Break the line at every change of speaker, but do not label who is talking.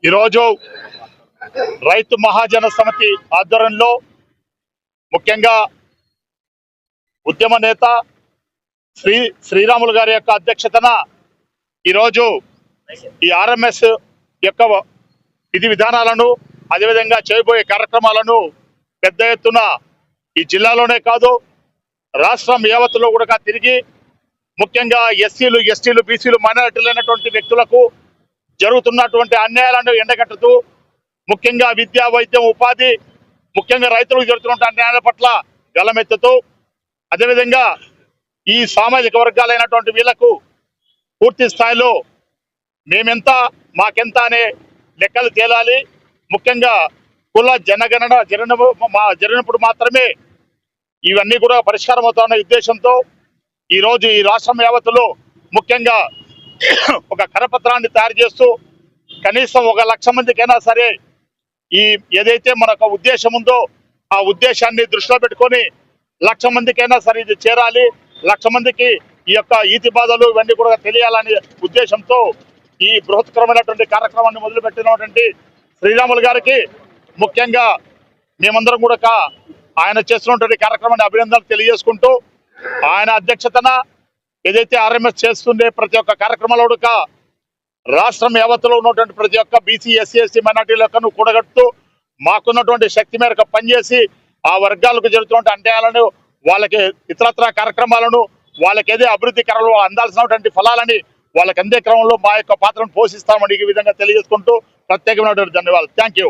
ఈరోజు రైతు మహాజన సమితి ఆధ్వర్యంలో ముఖ్యంగా ఉద్యమ నేత శ్రీరాములు గారి యొక్క అధ్యక్షతన ఈరోజు ఈ ఆర్ఎంఎస్ యొక్క విధి విధానాలను అదేవిధంగా చేయబోయే కార్యక్రమాలను పెద్ద ఎత్తున ఈ జిల్లాలోనే కాదు రాష్ట్రం యావత్తులో కూడా తిరిగి ముఖ్యంగా ఎస్సీలు ఎస్టీలు బీసీలు మైనారిటీలైనటువంటి వ్యక్తులకు జరుగుతున్నటువంటి అన్యాయాలను ఎండగట్టుతూ ముఖ్యంగా విద్యా వైద్యం ఉపాధి ముఖ్యంగా రైతులకు జరుగుతున్న అన్యాయాల పట్ల గలమెత్తుతూ అదేవిధంగా ఈ సామాజిక వర్గాలైనటువంటి వీళ్లకు పూర్తి స్థాయిలో మేమెంత మాకెంత అనే లెక్కలు తేలాలి. ముఖ్యంగా కుల జనగణన జరిగినప్పుడు మాత్రమే ఇవన్నీ కూడా పరిష్కారం అవుతాయన్న ఉద్దేశంతో ఈరోజు ఈ రాష్ట్రం యావత్తులో ముఖ్యంగా ఒక కరపత్రాన్ని తయారు చేస్తూ కనీసం 1,00,000 మందికైనా సరే ఈ ఏదైతే మనకు ఉద్దేశం ఉందో ఆ ఉద్దేశాన్ని దృష్టిలో పెట్టుకొని 1,00,000 మందికైనా సరే ఇది చేరాలి, 1,00,000 మందికి ఈ యొక్క ఈతి బాధలు ఇవన్నీ కూడా తెలియాలనే ఉద్దేశంతో ఈ బృహత్కరమైనటువంటి కార్యక్రమాన్ని మొదలుపెట్టినటువంటి శ్రీరాములు గారికి ముఖ్యంగా మేమందరం కూడా ఆయన చేస్తున్నటువంటి కార్యక్రమాన్ని అభినందనలు తెలియజేసుకుంటూ ఆయన అధ్యక్షతన ఏదైతే ఆర్ఎంఎస్ చేస్తుండే ప్రతి ఒక్క కార్యక్రమంలో రాష్ట్రం యావత్తులో ఉన్నటువంటి ప్రతి ఒక్క బీసీ ఎస్సీ ఎస్టీ మైనార్టీలను కూడగట్టుతూ మాకున్నటువంటి శక్తి మేరకు పనిచేసి ఆ వర్గాలకు జరుగుతున్న అన్యాయాలను వాళ్ళకి ఇతరత్ర కార్యక్రమాలను వాళ్ళకి ఏదే అభివృద్ధి కరంలో అందాల్సినటువంటి ఫలాలని వాళ్ళకి అందే క్రమంలో మా యొక్క పాత్రను పోషిస్తామని ఈ విధంగా తెలియజేసుకుంటూ ప్రత్యేకమైనటువంటి ధన్యవాదాలు. Thank you.